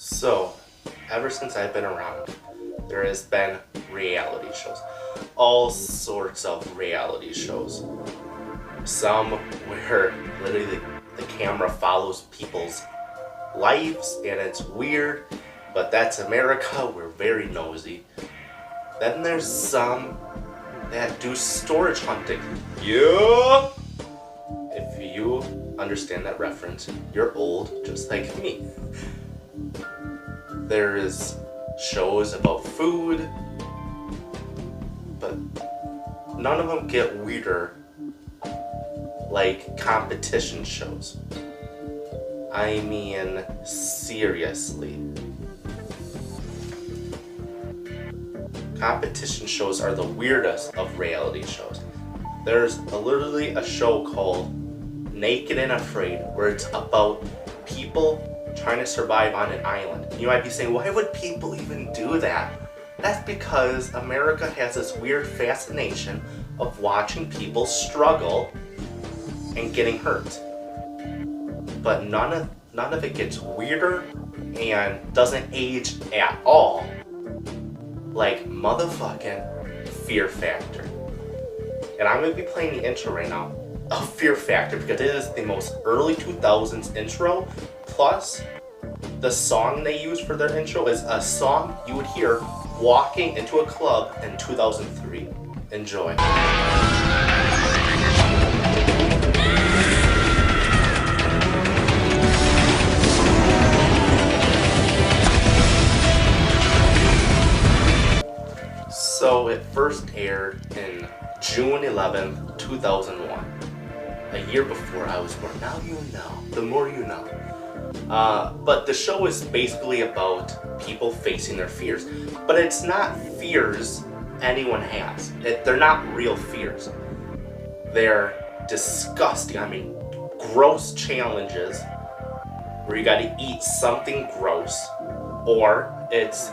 So, ever since I've been around, there has been reality shows. All sorts of reality shows. Some where literally the camera follows people's lives and it's weird, but that's America, we're very nosy. Then there's some that do storage hunting. Yeah! If you understand that reference, you're old just like me. There is shows about food, but none of them get weirder like competition shows. I mean, seriously. Competition shows are the weirdest of reality shows. There's literally a show called Naked and Afraid where it's about people trying to survive on an island. You might be saying, why would people even do that? That's because America has this weird fascination of watching people struggle and getting hurt. But none of it gets weirder and doesn't age at all like motherfucking Fear Factor. And I'm going to be playing the intro right now of Fear Factor because it is the most early 2000s intro, plus the song they use for their intro is a song you would hear walking into a club in 2003. Enjoy. So it first aired in June 11th, 2001. A year before I was born. Now you know. The more you know. But the show is basically about people facing their fears. But it's not fears anyone has. They're not real fears. They're disgusting. I mean, gross challenges where you gotta eat something gross, or it's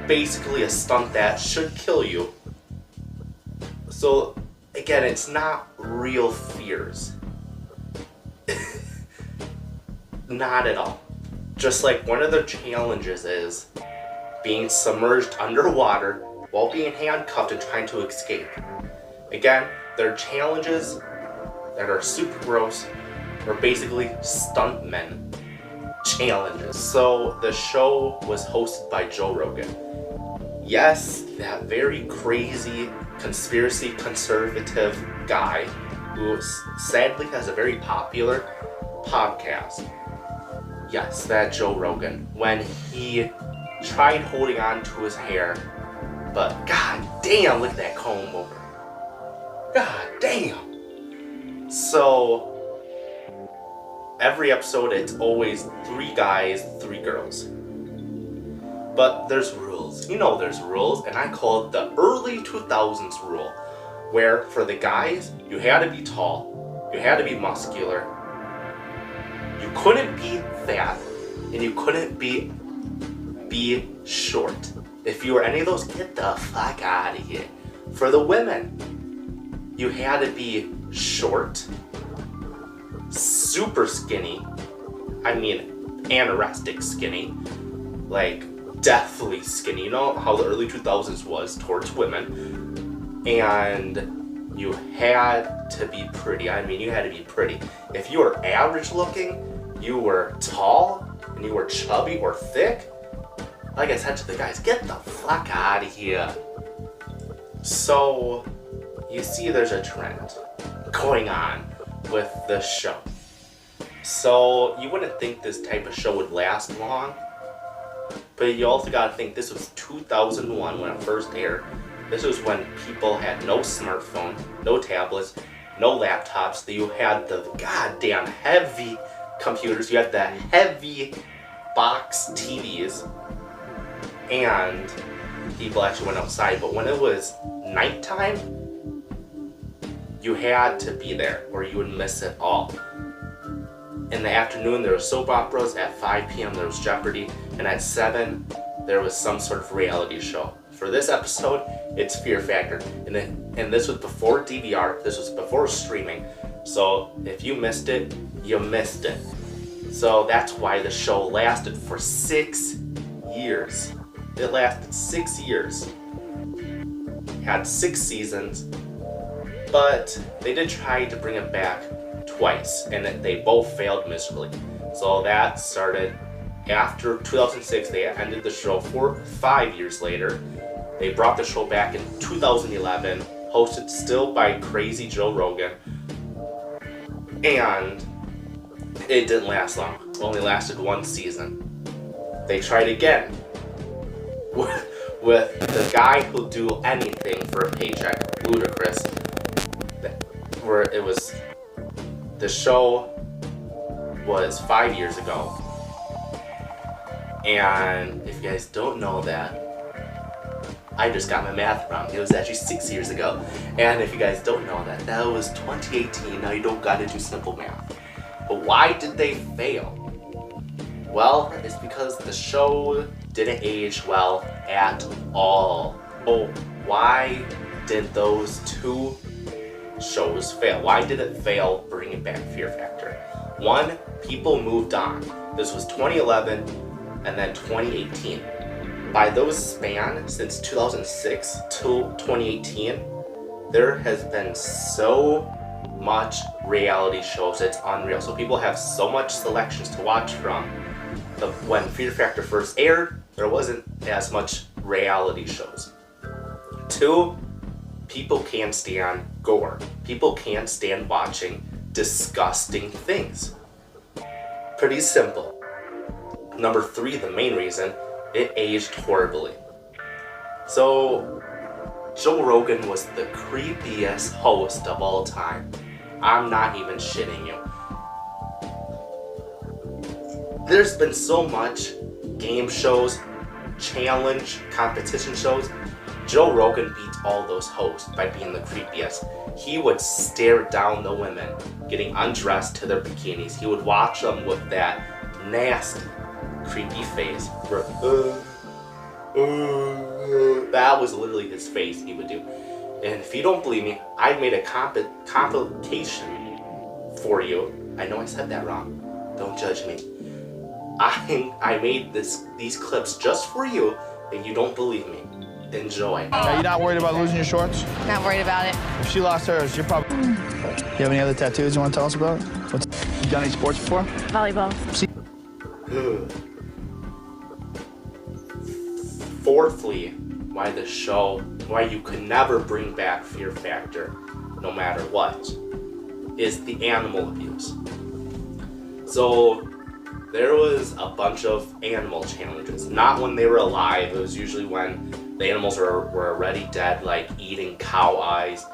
basically a stunt that should kill you. So again, it's not real fears. Not at all. Just like one of the challenges is being submerged underwater while being handcuffed and trying to escape. Again, they're challenges that are super gross, or basically stuntmen challenges. So the show was hosted by Joe Rogan. Yes, that very crazy conspiracy conservative guy who sadly has a very popular podcast. Yes, that Joe Rogan. When he tried holding on to his hair, but god damn, look at that comb over. God damn. So every episode it's always 3 guys, 3 girls. But there's rules. You know there's rules, and I call it the early 2000s rule, where for the guys, you had to be tall, you had to be muscular, you couldn't be fat, and you couldn't be short. If you were any of those, get the fuck out of here. For the women, you had to be short, super skinny, I mean anorexic skinny, like deathly skinny. You know how the early 2000s was towards women. And you had to be pretty. I mean, you had to be pretty. If you were average looking, you were tall, and you were chubby or thick, like I said to the guys, get the fuck out of here. So you see there's a trend going on with this show. So you wouldn't think this type of show would last long, but you also gotta think this was 2001 when it first aired. This was when people had no smartphone, no tablets, no laptops. That you had the goddamn heavy computers, you had the heavy box TVs, and people actually went outside. But when it was nighttime, you had to be there or you would miss it all. In the afternoon, there was soap operas. At 5 p.m. there was Jeopardy, and at 7 there was some sort of reality show. For this episode, it's Fear Factor, and this was before DVR. This was before streaming. So if you missed it, you missed it. So that's why the show lasted for 6 years. It lasted 6 years. Had 6 seasons, but they did try to bring it back twice, and they both failed miserably. So that started after 2006. They ended the show 5 years later. They brought the show back in 2011, hosted still by crazy Joe Rogan, and it didn't last long. It only lasted 1 season. They tried again with the guy who'll do anything for a paycheck, Ludacris, where it was, the show was 5 years ago. And if you guys don't know that, I just got my math wrong. It was actually 6 years ago. And if you guys don't know that, that was 2018. Now you don't gotta do simple math. But why did they fail? Well, it's because the show didn't age well at all. Oh, why did those 2 shows fail? Why did it fail bringing back Fear Factor? 1, people moved on. This was 2011 and then 2018. By those span, since 2006 to 2018, there has been so much reality shows, it's unreal. So people have so much selections to watch from. But when Fear Factor first aired, there wasn't as much reality shows. 2, people can't stand gore. People can't stand watching disgusting things. Pretty simple. Number 3, the main reason, it aged horribly. So, Joe Rogan was the creepiest host of all time. I'm not even shitting you. There's been so much game shows, challenge, competition shows. Joe Rogan beat all those hosts by being the creepiest. He would stare down the women getting undressed to their bikinis. He would watch them with that nasty, creepy face. That was literally his face he would do. And if you don't believe me, I made a complication for you. I know I said that wrong. Don't judge me. I made these clips just for you, and you don't believe me. Enjoy. Are you not worried about losing your shorts? Not worried about it. If she lost hers, you're probably... You have any other tattoos you want to tell us about? You done any sports before? Volleyball. Fourthly, why you could never bring back Fear Factor, no matter what, is the animal abuse. So, there was a bunch of animal challenges. Not when they were alive. It was usually when the animals were already dead, like eating cow eyes.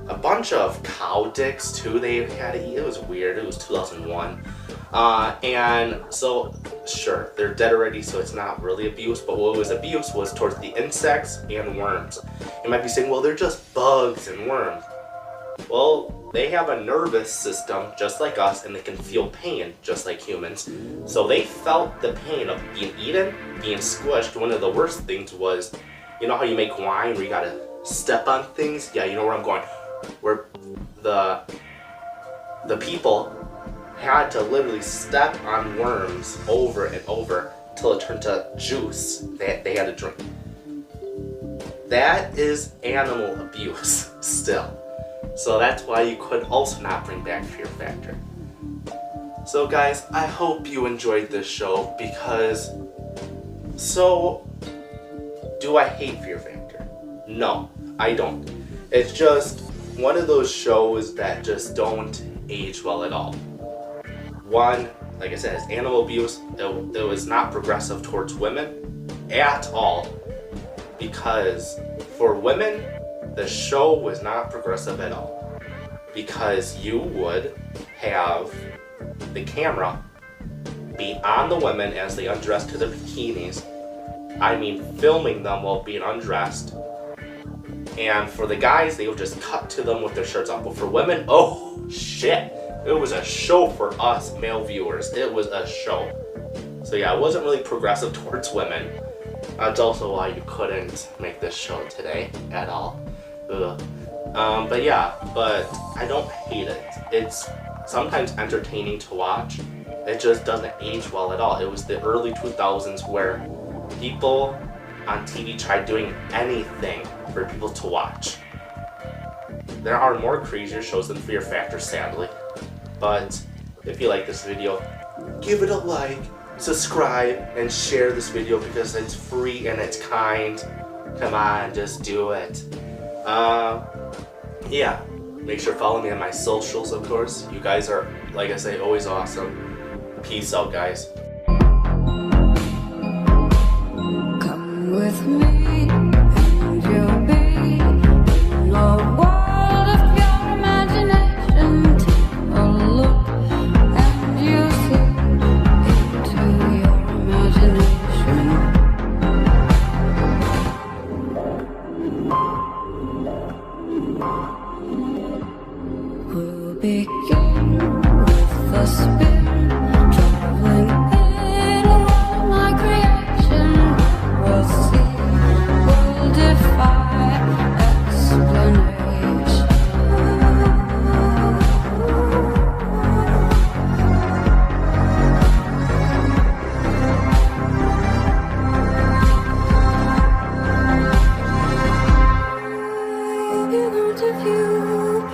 A bunch of cow dicks too they had to eat. It was weird. It was 2001. And so, sure, they're dead already, so it's not really abuse. But what was abuse was towards the insects and worms. You might be saying, well, they're just bugs and worms. Well, they have a nervous system just like us, and they can feel pain just like humans. So they felt the pain of being eaten, being squished. One of the worst things was, you know how you make wine where you gotta step on things? Yeah, you know where I'm going. Where the people had to literally step on worms over and over till it turned to juice that they had to drink. That is animal abuse still. So that's why you could also not bring back Fear Factor. So guys, I hope you enjoyed this show because... So, do I hate Fear Factor? No, I don't. It's just one of those shows that just don't age well at all. One, like I said, is animal abuse. It was not progressive towards women at all. Because for women, the show was not progressive at all. Because you would have the camera be on the women as they undress to their bikinis. I mean, filming them while being undressed. And for the guys, they would just cut to them with their shirts off. But for women, oh shit. It was a show for us male viewers. It was a show. So yeah, it wasn't really progressive towards women. That's also why you couldn't make this show today at all. Ugh. But I don't hate it. It's sometimes entertaining to watch, it just doesn't age well at all. It was the early 2000s where people on TV tried doing anything for people to watch. There are more crazier shows than Fear Factor, sadly. But if you like this video, give it a like, subscribe, and share this video because it's free and it's kind. Come on, just do it. Yeah. Make sure to follow me on my socials, of course. You guys are, like I say, always awesome. Peace out, guys. Come with me, and you'll be in a world of pure imagination. Take a look, and you'll see into your imagination. We'll begin with a spin, traveling in a world my creation. We'll see, we'll defy explanation. If you want to view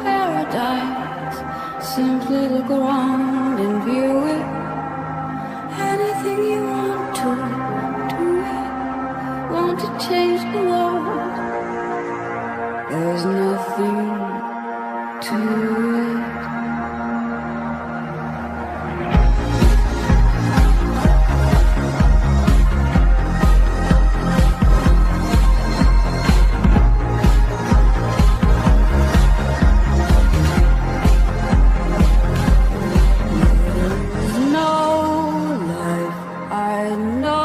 paradise, simply look around and view it. Anything you want to do it. Want to change the world? There's nothing to it. No life I know.